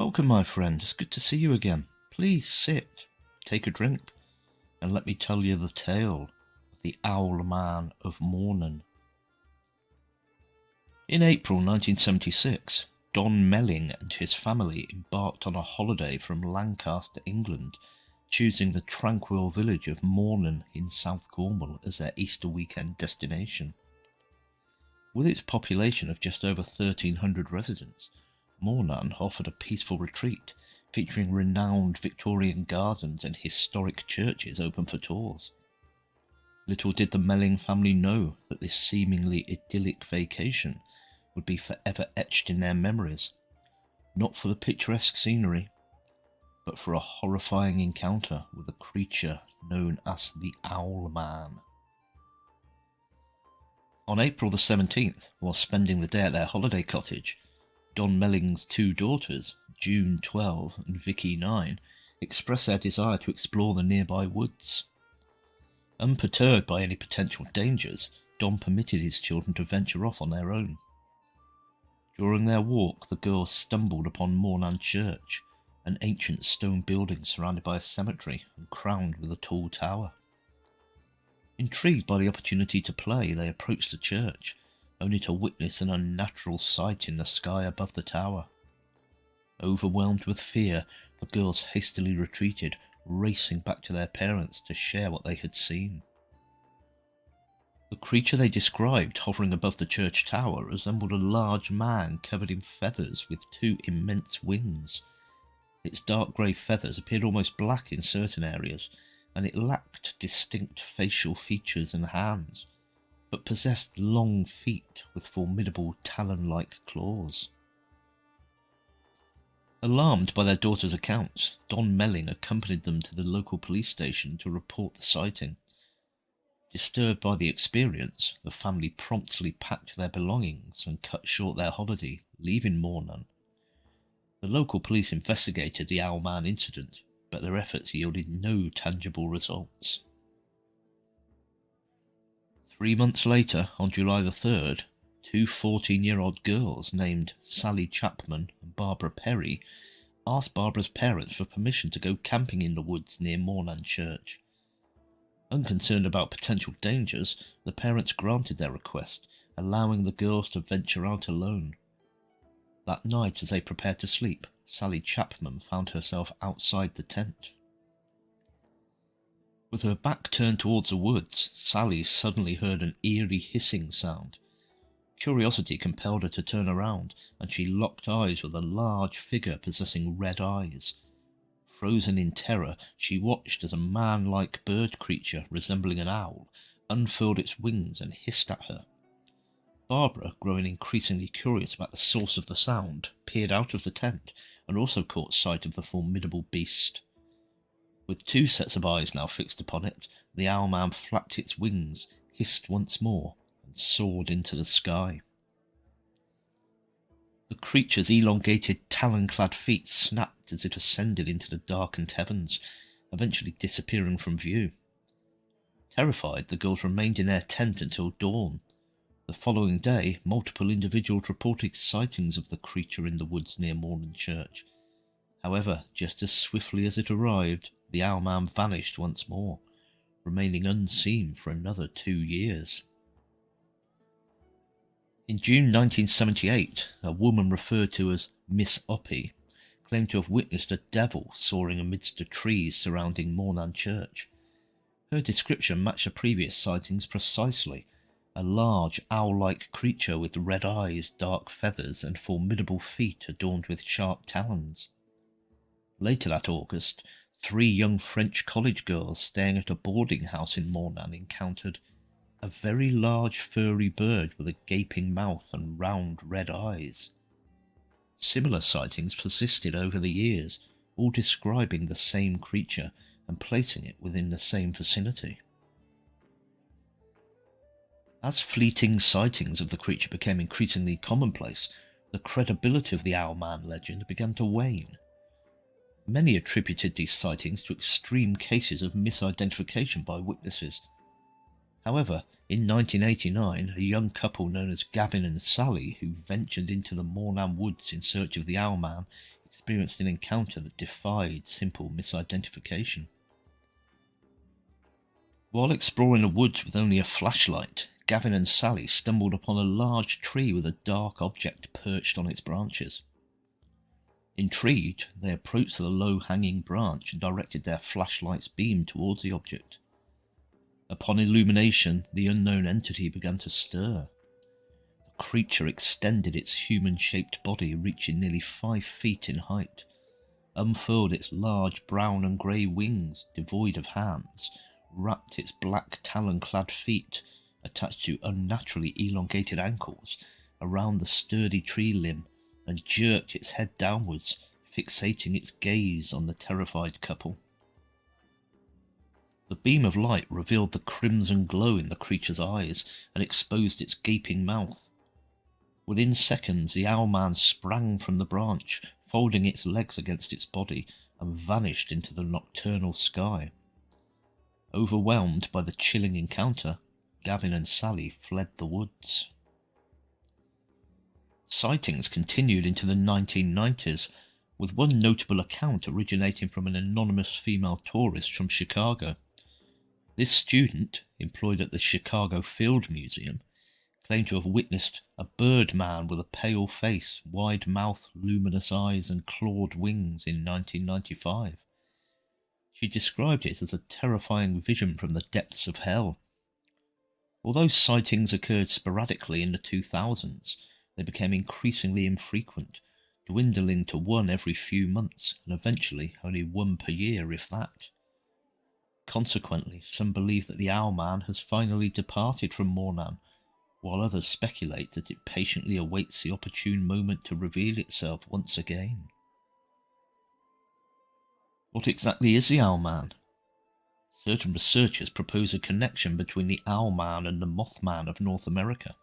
Welcome, my friend. It's good to see you again. Please sit, take a drink, and let me tell you the tale of the Owlman of Mawnan. In April 1976, Don Melling and his family embarked on a holiday from Lancaster, England, choosing the tranquil village of Mawnan in South Cornwall as their Easter weekend destination. With its population of just over 1,300 residents, Mawnan offered a peaceful retreat featuring renowned Victorian gardens and historic churches open for tours. Little did the Melling family know that this seemingly idyllic vacation would be forever etched in their memories, not for the picturesque scenery, but for a horrifying encounter with a creature known as the Owlman. On April the 17th, while spending the day at their holiday cottage, Don Melling's two daughters, June 12 and Vicky 9, expressed their desire to explore the nearby woods. Unperturbed by any potential dangers, Don permitted his children to venture off on their own. During their walk, the girls stumbled upon Mawnan Church, an ancient stone building surrounded by a cemetery and crowned with a tall tower. Intrigued by the opportunity to play, they approached the church, only to witness an unnatural sight in the sky above the tower. Overwhelmed with fear, the girls hastily retreated, racing back to their parents to share what they had seen. The creature they described hovering above the church tower resembled a large man covered in feathers with two immense wings. Its dark grey feathers appeared almost black in certain areas, and it lacked distinct facial features and hands, but possessed long feet with formidable talon-like claws. Alarmed by their daughter's accounts, Don Melling accompanied them to the local police station to report the sighting. Disturbed by the experience, the family promptly packed their belongings and cut short their holiday, leaving Mawnan. The local police investigated the Owlman incident, but their efforts yielded no tangible results. 3 months later, on July the 3rd, two 14-year-old girls named Sally Chapman and Barbara Perry asked Barbara's parents for permission to go camping in the woods near Mawnan Church. Unconcerned about potential dangers, the parents granted their request, allowing the girls to venture out alone. That night, as they prepared to sleep, Sally Chapman found herself outside the tent. With her back turned towards the woods, Sally suddenly heard an eerie hissing sound. Curiosity compelled her to turn around, and she locked eyes with a large figure possessing red eyes. Frozen in terror, she watched as a man-like bird creature resembling an owl unfurled its wings and hissed at her. Barbara, growing increasingly curious about the source of the sound, peered out of the tent and also caught sight of the formidable beast. With two sets of eyes now fixed upon it, the Owlman flapped its wings, hissed once more, and soared into the sky. The creature's elongated, talon-clad feet snapped as it ascended into the darkened heavens, eventually disappearing from view. Terrified, the girls remained in their tent until dawn. The following day, multiple individuals reported sightings of the creature in the woods near Mawnan Church. However, just as swiftly as it arrived, the Owlman vanished once more, remaining unseen for another 2 years. In June 1978, a woman referred to as Miss Uppy claimed to have witnessed a devil soaring amidst the trees surrounding Mawnan Church. Her description matched the previous sightings precisely: a large owl-like creature with red eyes, dark feathers, and formidable feet adorned with sharp talons. Later that August, 3 young French college girls staying at a boarding house in Mawnan encountered a very large furry bird with a gaping mouth and round red eyes. Similar sightings persisted over the years, all describing the same creature and placing it within the same vicinity. As fleeting sightings of the creature became increasingly commonplace, the credibility of the Owlman legend began to wane. Many attributed these sightings to extreme cases of misidentification by witnesses. However, in 1989, a young couple known as Gavin and Sally, who ventured into the Mawnan woods in search of the Owlman, experienced an encounter that defied simple misidentification. While exploring the woods with only a flashlight, Gavin and Sally stumbled upon a large tree with a dark object perched on its branches. Intrigued, they approached the low-hanging branch and directed their flashlight's beam towards the object. Upon illumination, the unknown entity began to stir. The creature extended its human-shaped body, reaching nearly 5 feet in height, unfurled its large brown and grey wings, devoid of hands, wrapped its black talon-clad feet, attached to unnaturally elongated ankles, around the sturdy tree limb, and jerked its head downwards, fixating its gaze on the terrified couple. The beam of light revealed the crimson glow in the creature's eyes and exposed its gaping mouth. Within seconds, the Owlman sprang from the branch, folding its legs against its body, and vanished into the nocturnal sky. Overwhelmed by the chilling encounter, Gavin and Sally fled the woods. Sightings continued into the 1990s, with one notable account originating from an anonymous female tourist from Chicago. This student, employed at the Chicago Field Museum, claimed to have witnessed a bird man with a pale face, wide mouth, luminous eyes, and clawed wings in 1995. She described it as a terrifying vision from the depths of hell. Although sightings occurred sporadically in the 2000s, they became increasingly infrequent, dwindling to one every few months, and eventually only one per year, if that. Consequently, some believe that the Owlman has finally departed from Mawnan, while others speculate that it patiently awaits the opportune moment to reveal itself once again. What exactly is the Owlman? Certain researchers propose a connection between the Owlman and the Mothman of North America.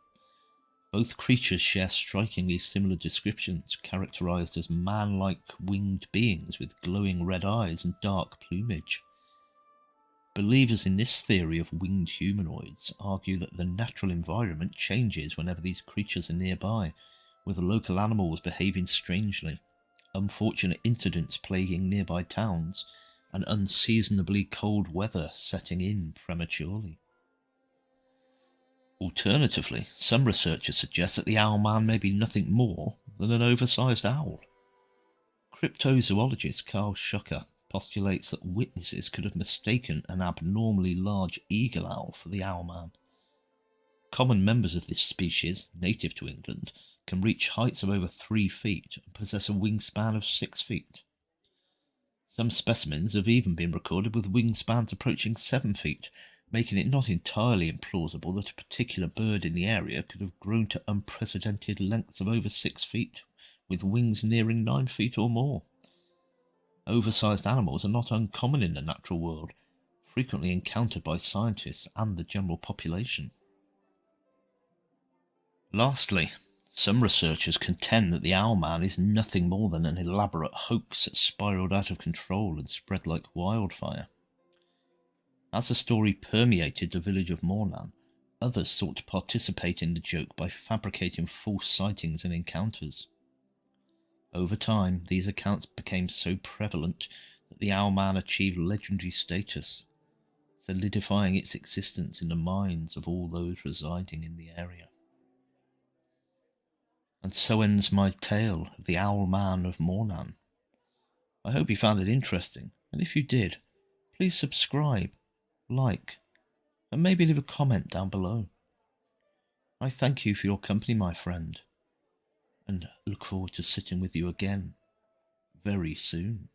Both creatures share strikingly similar descriptions, characterized as man-like winged beings with glowing red eyes and dark plumage. Believers in this theory of winged humanoids argue that the natural environment changes whenever these creatures are nearby, with local animals behaving strangely, unfortunate incidents plaguing nearby towns, and unseasonably cold weather setting in prematurely. Alternatively, some researchers suggest that the Owlman may be nothing more than an oversized owl. Cryptozoologist Carl Schucker postulates that witnesses could have mistaken an abnormally large eagle owl for the Owlman. Common members of this species, native to England, can reach heights of over 3 feet and possess a wingspan of 6 feet. Some specimens have even been recorded with wingspans approaching 7 feet, making it not entirely implausible that a particular bird in the area could have grown to unprecedented lengths of over 6 feet, with wings nearing 9 feet or more. Oversized animals are not uncommon in the natural world, frequently encountered by scientists and the general population. Lastly, some researchers contend that the Owlman is nothing more than an elaborate hoax that spiraled out of control and spread like wildfire. As the story permeated the village of Mawnan, others sought to participate in the joke by fabricating false sightings and encounters. Over time, these accounts became so prevalent that the Owlman achieved legendary status, solidifying its existence in the minds of all those residing in the area. And so ends my tale of the Owlman of Mawnan. I hope you found it interesting, and if you did, please subscribe, like, and maybe leave a comment down below. I thank you for your company, my friend, and look forward to sitting with you again very soon.